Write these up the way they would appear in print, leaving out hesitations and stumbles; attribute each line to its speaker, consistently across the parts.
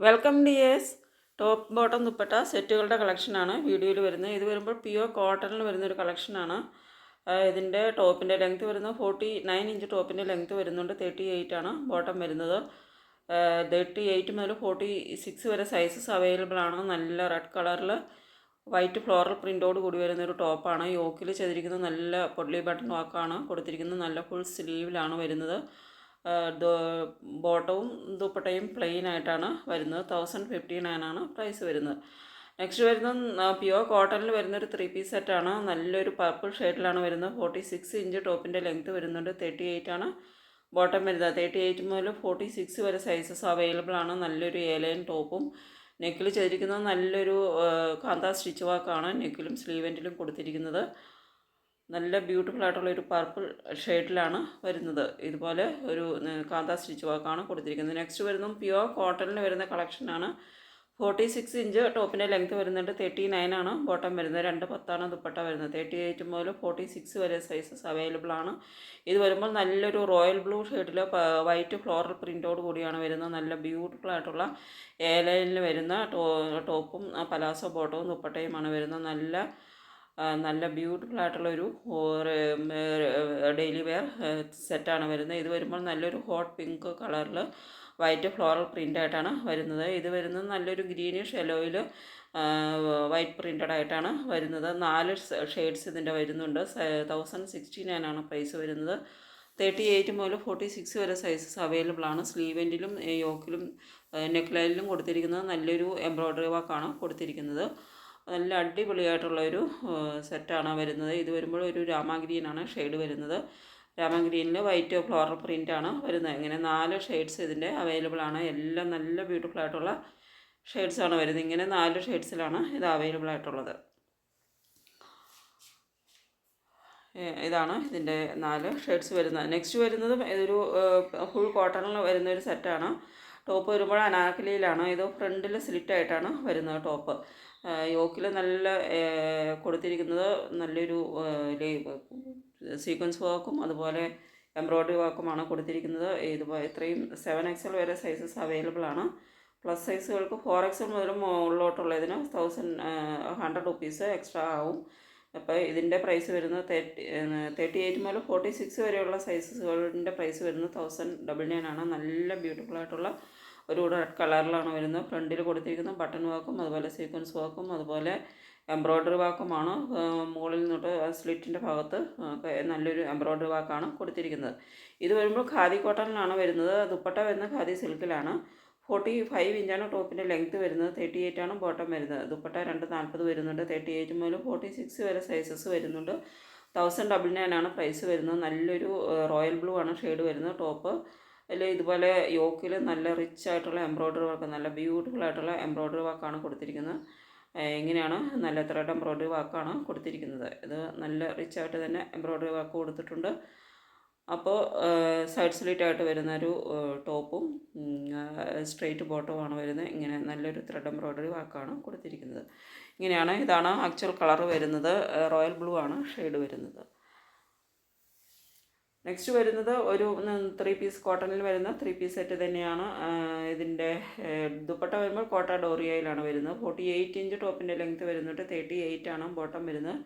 Speaker 1: Welcome dears. Top bottom dupatta സെറ്റുകളുടെ കളക്ഷനാണ് വീഡിയോയിൽ വരുന്നത്. ഇത് വരുമ്പോൾ പ്യുവർ കോട്ടണിൽ വരുന്നൊരു കളക്ഷനാണ്. ഇതിൻ്റെ ടോപ്പിൻ്റെ ലെങ്ത്ത് വരുന്നത് 49 ഇഞ്ച് ടോപ്പിൻ്റെ ലെങ്ത്ത് വരുന്നുണ്ട്. 38 ആണ് ബോട്ടം വരുന്നത്. 38 മുതൽ 46 വരെ സൈസസ് അവൈലബിൾ ആണ്. നല്ല റെഡ് കളറിൽ വൈറ്റ് ഫ്ലോറൽ പ്രിൻ്റോട് കൂടി വരുന്നൊരു ടോപ്പാണ്. യോക്കിൽ ചെയ്തിരിക്കുന്നത് നല്ല പൊഡ്ലി ബട്ടൺ വാക്കാണ് കൊടുത്തിരിക്കുന്നത്. നല്ല ഫുൾ സ്ലീവിലാണ് വരുന്നത്. ബോട്ടവും ദുപ്പട്ടയും പ്ലെയിൻ ആയിട്ടാണ് വരുന്നത്. 1059 ആണ് പ്രൈസ് വരുന്നത്. നെക്സ്റ്റ് വരുന്നത് പ്യുവർ കോട്ടണിൽ വരുന്നൊരു 3 പീസ് സെറ്റാണ്. നല്ലൊരു പർപ്പിൾ ഷെയ്ഡിലാണ് വരുന്നത്. 46 ഇഞ്ച് ടോപ്പിൻ്റെ ലെങ്ത്ത് വരുന്നുണ്ട്. 38 ആണ് ബോട്ടം വരുന്നത്. 38 മുതൽ 46 വരെ സൈസസ് അവൈലബിൾ ആണ്. നല്ലൊരു എലൈൻ ടോപ്പും നെക്കിൽ ചെയ്തിരിക്കുന്നത് നല്ലൊരു കാന്ത സ്റ്റിച്ച് വർക്കാണ് നെക്കിലും സ്ലീവെൻറ്റിലും കൊടുത്തിരിക്കുന്നത്. നല്ല ബ്യൂട്ടിഫുൾ ആയിട്ടുള്ള ഒരു പർപ്പിൾ ഷെയ്ഡിലാണ് വരുന്നത്. ഇതുപോലെ ഒരു കാന്ത സ്റ്റിച്ച് വർക്കാണ് കൊടുത്തിരിക്കുന്നത്. നെക്സ്റ്റ് വരുന്നത് പ്യുവർ കോട്ടണിൽ വരുന്ന കളക്ഷനാണ്. 46 ഇഞ്ച് ടോപ്പിൻ്റെ ലെങ്ത്ത് വരുന്നുണ്ട്. 39 ആണ് ബോട്ടം വരുന്നത്. 210 ദുപ്പട്ട വരുന്നത്. 38 മുതൽ 46 വരെ സൈസസ് അവൈലബിൾ ആണ്. ഇത് വരുമ്പോൾ നല്ലൊരു റോയൽ ബ്ലൂ ഷെയ്ഡിൽ വൈറ്റ് ഫ്ലോറൽ പ്രിൻ്റോട് കൂടിയാണ് വരുന്നത്. നല്ല ബ്യൂട്ടിഫുൾ ആയിട്ടുള്ള എ ലൈനിൽ വരുന്ന ടോപ്പും പലാസോ ബോട്ടവും ദുപ്പട്ടയുമാണ് വരുന്നത്. നല്ല ബ്യൂട്ടിഫുൾ ആയിട്ടുള്ളൊരു ഡെയിലി വെയർ സെറ്റാണ് വരുന്നത്. ഇത് വരുമ്പോൾ നല്ലൊരു ഹോട്ട് പിങ്ക് കളറിൽ വൈറ്റ് ഫ്ലോറൽ പ്രിൻ്റായിട്ടാണ് വരുന്നത്. ഇത് വരുന്നത് നല്ലൊരു ഗ്രീനിഷ് യെല്ലോയിൽ വൈറ്റ് പ്രിൻ്റഡ് ആയിട്ടാണ് വരുന്നത്. 4 ഷെയ്ഡ്സ് ഇതിൻ്റെ വരുന്നുണ്ട്. 1069 ആണ് പ്രൈസ് വരുന്നത്. 38 മുതൽ 46 വരെ സൈസസ് അവൈലബിൾ ആണ്. സ്ലീവെൻറ്റിലും യോക്കിലും നെക്ക് ലൈനിലും കൊടുത്തിരിക്കുന്നത് നല്ലൊരു എംബ്രോയ്ഡറി വർക്കാണ് കൊടുത്തിരിക്കുന്നത്. നല്ല അടിപൊളിയായിട്ടുള്ളൊരു സെറ്റാണ് വരുന്നത്. ഇത് വരുമ്പോൾ ഒരു രാമ ഗ്രീനാണ് ഷെയ്ഡ് വരുന്നത്. രാമ ഗ്രീനിൽ വൈറ്റ് ഫ്ലോറൽ പ്രിൻ്റാണ് വരുന്നത്. ഇങ്ങനെ 4 ഷെയ്ഡ്സ് ഇതിൻ്റെ അവൈലബിൾ ആണ്. എല്ലാം നല്ല ബ്യൂട്ടിഫുൾ ആയിട്ടുള്ള ഷെയ്ഡ്സാണ് വരുന്നത്. ഇങ്ങനെ 4 ഷെയ്ഡ്സിലാണ് ഇത് അവൈലബിൾ ആയിട്ടുള്ളത്. ഇതാണ് ഇതിൻ്റെ 4 ഷെയ്ഡ്സ് വരുന്നത്. നെക്സ്റ്റ് വരുന്നത് ഇതൊരു ഫുൾ കോട്ടണിൽ വരുന്നൊരു സെറ്റാണ്. ടോപ്പ് വരുമ്പോൾ അനാർക്കലിയിലാണ്. ഇത് ഫ്രണ്ടിൽ സ്ലിറ്റായിട്ടാണ് വരുന്നത് ടോപ്പ്. യോക്കിൽ നല്ല കൊടുത്തിരിക്കുന്നത് നല്ലൊരു സീക്വൻസ് വർക്കും അതുപോലെ എംബ്രോയ്ഡറി വർക്കുമാണ് കൊടുത്തിരിക്കുന്നത്. ഇത്രയും 7XL വരെ സൈസസ് അവൈലബിൾ ആണ്. പ്ലസ് സൈസുകൾക്ക് 4XL മുതൽ മുകളിലോട്ടുള്ളതിന് 100 റുപ്പീസ് എക്സ്ട്രാ ആവും. അപ്പോൾ ഇതിൻ്റെ പ്രൈസ് വരുന്നത് 38 മുതൽ 46 വരെയുള്ള സൈസസുകളുടെ പ്രൈസ് വരുന്നത് 1099 ആണ്. നല്ല ബ്യൂട്ടിഫുൾ ആയിട്ടുള്ള ഒരു റെഡ് കളറിലാണ് വരുന്നത്. ഫ്രണ്ടിൽ കൊടുത്തിരിക്കുന്ന ബട്ടൺ വർക്കും അതുപോലെ സീക്വൻസ് വർക്കും അതുപോലെ എംബ്രോയ്ഡറി വർക്കുമാണ്. മുകളിൽ നിന്നിട്ട് സ്ലിറ്റിൻ്റെ ഭാഗത്ത് നല്ലൊരു എംബ്രോയ്ഡറി വർക്കാണ് കൊടുത്തിരിക്കുന്നത്. ഇത് വരുമ്പോൾ ഖാദി കോട്ടണിലാണ് വരുന്നത്. ദുപ്പട്ട വരുന്നത് ഖാദി സിൽക്കിലാണ്. 45 ഇഞ്ചാണ് ടോപ്പിൻ്റെ ലെങ്ത്ത് വരുന്നത്. 38 ആണ് ബോട്ടം വരുന്നത്. ദുപ്പട്ട 240 വരുന്നുണ്ട്. 38 മുതൽ 46 വരെ സൈസസ് വരുന്നുണ്ട്. 1099 ആണ് പ്രൈസ് വരുന്നത്. നല്ലൊരു റോയൽ ബ്ലൂ ആണ് ഷെയ്ഡ് വരുന്നത് ടോപ്പ്. അതിൽ ഇതുപോലെ യോക്കിൽ നല്ല റിച്ച് ആയിട്ടുള്ള എംബ്രോയ്ഡറി വർക്ക്, നല്ല ബ്യൂട്ടിഫുൾ ആയിട്ടുള്ള എംബ്രോയ്ഡറി വർക്കാണ് കൊടുത്തിരിക്കുന്നത്. ഇങ്ങനെയാണ് നല്ല ത്രെഡ് എംബ്രോയ്ഡറി വർക്കാണ് കൊടുത്തിരിക്കുന്നത്. ഇത് നല്ല റിച്ച് ആയിട്ട് തന്നെ എംബ്രോയ്ഡറി വർക്ക് കൊടുത്തിട്ടുണ്ട്. അപ്പോൾ സൈഡ് സ്ലിറ്റായിട്ട് വരുന്നൊരു ടോപ്പും സ്ട്രെയിറ്റ് ബോട്ടവുമാണ് വരുന്നത്. ഇങ്ങനെ നല്ലൊരു ത്രെഡ് എംബ്രോയ്ഡറി വർക്കാണ് കൊടുത്തിരിക്കുന്നത്. ഇതാണ് ആക്ച്വൽ കളർ വരുന്നത്. റോയൽ ബ്ലൂ ആണ് ഷെയ്ഡ് വരുന്നത്. നെക്സ്റ്റ് വരുന്നത് ഒരു 3 പീസ് കോട്ടണിൽ വരുന്ന 3 പീസ് സെറ്റ് തന്നെയാണ്. ഇതിൻ്റെ ദുപ്പട്ട വരുമ്പോൾ കോട്ട ഡോറിയയിലാണ് വരുന്നത്. 48 ഇഞ്ച് ടോപ്പിൻ്റെ ലെങ്ത്ത് വരുന്നുണ്ട്. 38 ആണ് ബോട്ടം വരുന്നത്.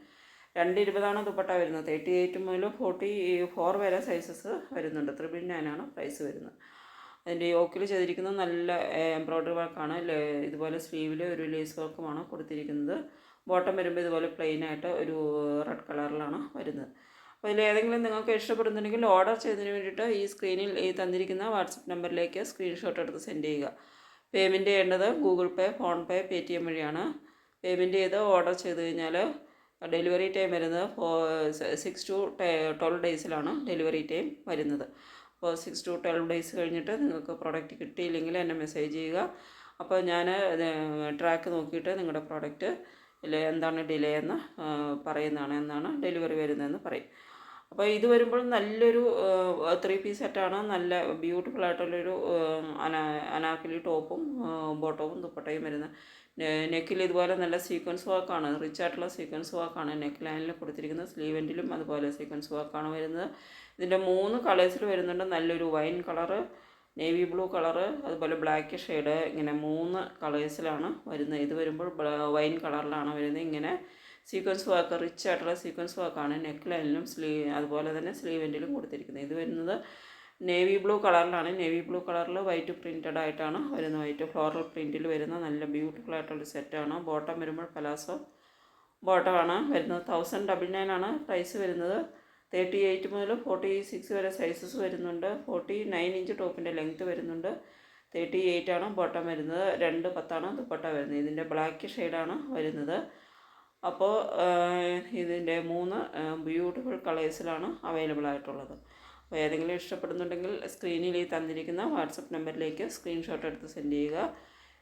Speaker 1: 220 ദുപ്പട്ട വരുന്നത്. 38 മുതൽ 44 വരെ സൈസസ് വരുന്നുണ്ട്. 999 ആണ് പ്രൈസ് വരുന്നത്. അതിൻ്റെ യോക്കിൽ ചെയ്തിരിക്കുന്നത് നല്ല എംബ്രോയ്ഡറി വർക്കാണ്. ഇതുപോലെ സ്ലീവിൽ ഒരു ലേസ് വർക്കുമാണ് കൊടുത്തിരിക്കുന്നത്. ബോട്ടം വരുമ്പോൾ ഇതുപോലെ പ്ലെയിൻ ആയിട്ട് ഒരു റെഡ് കളറിലാണ് വരുന്നത്. അപ്പോൾ ഇതിലേതെങ്കിലും നിങ്ങൾക്ക് ഇഷ്ടപ്പെടുന്നുണ്ടെങ്കിൽ ഓർഡർ ചെയ്തതിന് വേണ്ടിയിട്ട് ഈ സ്ക്രീനിൽ തന്നിരിക്കുന്ന വാട്സപ്പ് നമ്പറിലേക്ക് സ്ക്രീൻഷോട്ട് എടുത്ത് സെൻഡ് ചെയ്യുക. പേയ്മെൻറ്റ് ചെയ്യേണ്ടത് ഗൂഗിൾ പേ, ഫോൺ പേ, പേടിഎം വഴിയാണ്. പേയ്മെൻറ്റ് ചെയ്ത് ഓർഡർ ചെയ്ത് കഴിഞ്ഞാൽ ഡെലിവറി ടൈം വരുന്നത് 6 to 12 ഡേയ്സിലാണ് ഡെലിവറി ടൈം വരുന്നത്. അപ്പോൾ 6 to 12 ഡേയ്സ് കഴിഞ്ഞിട്ട് നിങ്ങൾക്ക് പ്രോഡക്റ്റ് കിട്ടിയില്ലെങ്കിൽ എന്നെ മെസ്സേജ് ചെയ്യുക. അപ്പോൾ ഞാൻ ട്രാക്ക് നോക്കിയിട്ട് നിങ്ങളുടെ പ്രോഡക്റ്റ് എന്താണ് ഡിലേ എന്ന് പറയുന്നതാണ്, എന്നാണ് ഡെലിവറി വരുന്നതെന്ന് പറയും. അപ്പോൾ ഇത് വരുമ്പോൾ നല്ലൊരു 3 പീസ് സെറ്റാണ്. നല്ല ബ്യൂട്ടിഫുൾ ആയിട്ടുള്ളൊരു അനാർക്കലി ടോപ്പും ബോട്ടവും ദുപ്പട്ടയും വരുന്നത്. നെക്കിൽ ഇതുപോലെ നല്ല സീക്വൻസ് വർക്കാണ്, റിച്ച് ആയിട്ടുള്ള സീക്വൻസ് വർക്കാണ് നെക്ക് ലൈനിൽ കൊടുത്തിരിക്കുന്നത്. സ്ലീവെൻറ്റിലും അതുപോലെ സീക്വൻസ് വർക്കാണ് വരുന്നത്. ഇതിൻ്റെ 3 കളേഴ്സിൽ വരുന്നുണ്ട്. നല്ലൊരു wine colour, navy blue colour, അതുപോലെ ബ്ലാക്ക് ഷെയ്ഡ്, ഇങ്ങനെ 3 കളേഴ്സിലാണ് വരുന്നത്. ഇത് വരുമ്പോൾ വൈൻ കളറിലാണ് വരുന്നത്. ഇങ്ങനെ സീക്വൻസ് വർക്ക്, റിച്ച് ആയിട്ടുള്ള സീക്വൻസ് വർക്കാണ് നെക്ക് ലൈനിലും അതുപോലെ തന്നെ സ്ലീവെൻറ്റിലും കൊടുത്തിരിക്കുന്നത്. ഇത് വരുന്നത് നേവി ബ്ലൂ കളറിലാണ്. നേവി ബ്ലൂ കളറിൽ വൈറ്റ് പ്രിൻറ്റഡ് ആയിട്ടാണ് വരുന്നത്. വൈറ്റ് ഫ്ലോറൽ പ്രിൻറ്റിൽ വരുന്ന നല്ല ബ്യൂട്ടിഫുൾ ആയിട്ടുള്ളൊരു സെറ്റാണ്. ബോട്ടം വരുമ്പോൾ പലാസോ ബോട്ടമാണ് വരുന്നത്. 1099 ആണ് പ്രൈസ് വരുന്നത്. 38 മുതൽ 46 വരെ സൈസസ് വരുന്നുണ്ട്. 49 ഇഞ്ച് ടോപ്പിൻ്റെ ലെങ്ത്ത് വരുന്നുണ്ട്. 38 ആണ് ബോട്ടം വരുന്നത്. 210 ദുപ്പട്ട വരുന്നത്. ഇതിൻ്റെ ബ്ലാക്ക് ഷെയ്ഡാണ് വരുന്നത്. അപ്പോൾ ഇതിൻ്റെ 3 ബ്യൂട്ടിഫുൾ കളേഴ്സിലാണ് അവൈലബിൾ ആയിട്ടുള്ളത്. അപ്പോൾ ഏതെങ്കിലും ഇഷ്ടപ്പെടുന്നുണ്ടെങ്കിൽ സ്ക്രീനിൽ ഈ തന്നിരിക്കുന്ന വാട്സപ്പ് നമ്പറിലേക്ക് സ്ക്രീൻഷോട്ട് എടുത്ത് സെൻഡ് ചെയ്യുക.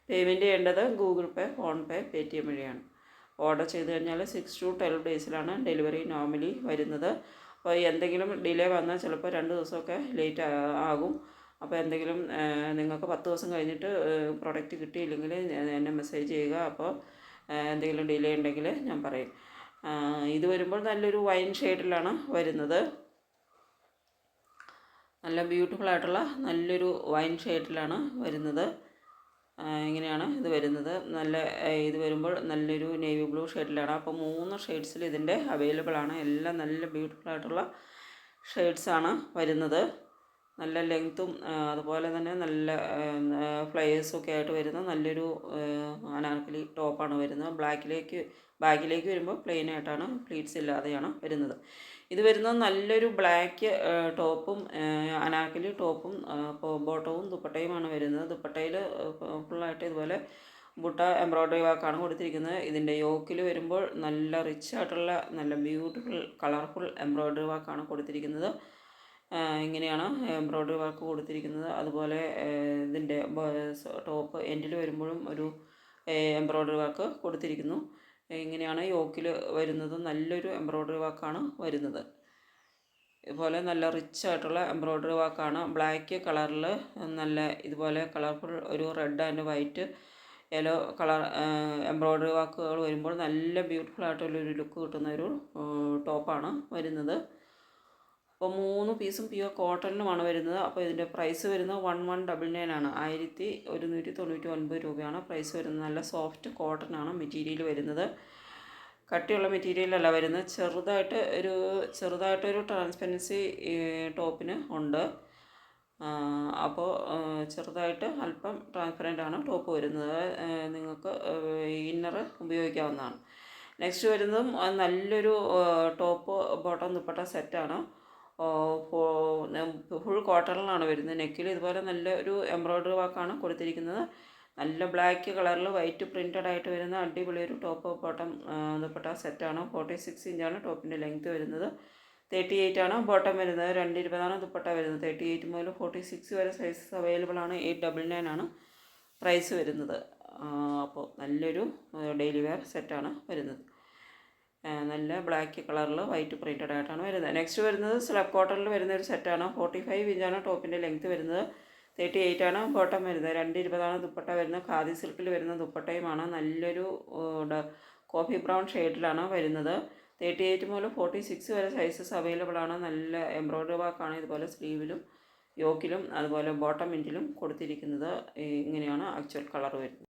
Speaker 1: പേയ്മെൻറ്റ് ചെയ്യേണ്ടത് ഗൂഗിൾ പേ, ഫോൺ പേ, പേടിഎം വഴിയാണ്. ഓർഡർ ചെയ്ത് കഴിഞ്ഞാൽ 6 to 12 ഡേയ്സിലാണ് ഡെലിവറി നോർമലി വരുന്നത്. അപ്പോൾ എന്തെങ്കിലും ഡിലേ വന്നാൽ ചിലപ്പോൾ 2 ദിവസമൊക്കെ ലേറ്റ് ആകും. അപ്പോൾ എന്തെങ്കിലും നിങ്ങൾക്ക് 10 ദിവസം കഴിഞ്ഞിട്ട് പ്രൊഡക്റ്റ് കിട്ടിയില്ലെങ്കിൽ എന്നെ മെസ്സേജ് ചെയ്യുക. അപ്പോൾ എന്തെങ്കിലും ഡിലേ ഉണ്ടെങ്കിൽ ഞാൻ പറയും. ഇത് വരുമ്പോൾ നല്ലൊരു വൈൻ ഷെയ്ഡിലാണ് വരുന്നത്. നല്ല ബ്യൂട്ടിഫുൾ ആയിട്ടുള്ള നല്ലൊരു വൈൻ ഷെയ്ഡിലാണ് വരുന്നത്. ഇങ്ങനെയാണ് ഇത് വരുന്നത്. ഇത് വരുമ്പോൾ നല്ലൊരു നേവി ബ്ലൂ ഷെയ്ഡിലാണ്. അപ്പോൾ 3 ഷെയ്ഡ്സിൽ ഇതിൻ്റെ അവൈലബിൾ ആണ്. എല്ലാം നല്ല ബ്യൂട്ടിഫുൾ ആയിട്ടുള്ള ഷെയ്ഡ്സാണ് വരുന്നത്. നല്ല ലെങ്ത്തും അതുപോലെ തന്നെ നല്ല ഫ്ലയേഴ്സൊക്കെ ആയിട്ട് വരുന്ന നല്ലൊരു അനാർക്കലി ടോപ്പാണ് വരുന്നത്. ബാക്കിലേക്ക് വരുമ്പോൾ പ്ലെയിൻ ആയിട്ടാണ്, പ്ലീറ്റ്സ് ഇല്ലാതെയാണ് വരുന്നത്. ഇത് വരുന്നത് നല്ലൊരു ബ്ലാക്ക് ടോപ്പും അനാർക്കലി ടോപ്പും ബോട്ടവും ദുപ്പട്ടയുമാണ് വരുന്നത്. ദുപ്പട്ടയിൽ ഫുള്ളായിട്ട് ഇതുപോലെ ബുട്ട എംബ്രോയ്ഡറി വർക്കാണ് കൊടുത്തിരിക്കുന്നത്. ഇതിൻ്റെ യോക്കിൽ വരുമ്പോൾ നല്ല റിച്ച് ആയിട്ടുള്ള നല്ല ബ്യൂട്ടിഫുൾ കളർഫുൾ എംബ്രോയ്ഡറി വർക്കാണ് കൊടുത്തിരിക്കുന്നത്. ഇങ്ങനെയാണ് എംബ്രോയ്ഡറി വർക്ക് കൊടുത്തിരിക്കുന്നത്. അതുപോലെ ഇതിൻ്റെ ടോപ്പ് എൻഡിൽ വരുമ്പോഴും ഒരു എംബ്രോയ്ഡറി വർക്ക് കൊടുത്തിരിക്കുന്നു. ഇങ്ങനെയാണ് യോക്കിൽ വരുന്നത്. നല്ലൊരു എംബ്രോയ്ഡറി വർക്കാണ് വരുന്നത്. ഇതുപോലെ നല്ല റിച്ച് ആയിട്ടുള്ള എംബ്രോയ്ഡറി വർക്കാണ്. ബ്ലാക്ക് കളറിൽ നല്ല ഇതുപോലെ കളർഫുൾ ഒരു red and white yellow colour embroidery വർക്കുകൾ വരുമ്പോൾ നല്ല ബ്യൂട്ടിഫുൾ ആയിട്ടുള്ളൊരു ലുക്ക് കിട്ടുന്ന ഒരു ടോപ്പാണ് വരുന്നത്. അപ്പോൾ 3 പീസും പ്യുവർ കോട്ടണിലുമാണ് വരുന്നത്. അപ്പോൾ ഇതിൻ്റെ പ്രൈസ് വരുന്നത് 1199 ആണ്. 1199 രൂപയാണ് പ്രൈസ് വരുന്നത്. നല്ല സോഫ്റ്റ് കോട്ടനാണ് മെറ്റീരിയൽ വരുന്നത്. കട്ടിയുള്ള മെറ്റീരിയലല്ല വരുന്നത്. ചെറുതായിട്ടൊരു ട്രാൻസ്പെറൻസി ടോപ്പിന് ഉണ്ട്. അപ്പോൾ ചെറുതായിട്ട് അല്പം ട്രാൻസ്പെറൻ്റ് ആണ് ടോപ്പ് വരുന്നത്. നിങ്ങൾക്ക് ഇന്നർ ഉപയോഗിക്കാവുന്നതാണ്. നെക്സ്റ്റ് വരുന്നതും നല്ലൊരു ടോപ്പ് ബോട്ടം ദുപ്പട്ട സെറ്റാണ്. ഫുൾ കോട്ടണിലാണ് വരുന്നത്. നെക്കിൽ ഇതുപോലെ നല്ലൊരു എംബ്രോയ്ഡറി വർക്കാണ് കൊടുത്തിരിക്കുന്നത്. നല്ല ബ്ലാക്ക് കളറിൽ വൈറ്റ് പ്രിൻറ്റഡ് ആയിട്ട് വരുന്ന അടിപൊളി ഒരു ടോപ്പ് ബോട്ടം ദുപ്പട്ട സെറ്റാണ്. 46 ഇഞ്ചാണ് ടോപ്പിൻ്റെ ലെങ്ത്ത് വരുന്നത്. 38 ആണ് ബോട്ടം വരുന്നത്. 220 ദുപ്പട്ട വരുന്നത്. 38 മുതൽ 46 വരെ സൈസസ് അവൈലബിൾ ആണ്. 899 ആണ് പ്രൈസ് വരുന്നത്. അപ്പോൾ നല്ലൊരു ഡെയിലി വെയർ സെറ്റാണ് വരുന്നത്. നല്ല ബ്ലാക്ക് കളറിൽ വൈറ്റ് പ്രിൻറ്റഡ് ആയിട്ടാണ് വരുന്നത്. നെക്സ്റ്റ് വരുന്നത് സ്ലബ് കോട്ടണിൽ വരുന്ന ഒരു സെറ്റാണ്. 45 ഇഞ്ചാണ് ടോപ്പിൻ്റെ ലെങ്ത്ത് വരുന്നത്. 38 ആണ് ബോട്ടം വരുന്നത്. 220 ദുപ്പട്ട വരുന്നത്. ഖാദി സിൽക്കിൽ വരുന്ന ദുപ്പട്ടയുമാണ്. നല്ലൊരു കോഫി ബ്രൗൺ ഷെയ്ഡിലാണ് വരുന്നത്. 38 മുതൽ 46 വരെ സൈസസ് അവൈലബിൾ ആണ്. നല്ല എംബ്രോയ്ഡറി വർക്കാണ് ഇതുപോലെ സ്ലീവിലും യോക്കിലും അതുപോലെ ബോട്ടം എൻഡിലും കൊടുത്തിരിക്കുന്നത്. ഇങ്ങനെയാണ് ആക്ച്വൽ കളർ വരുന്നത്.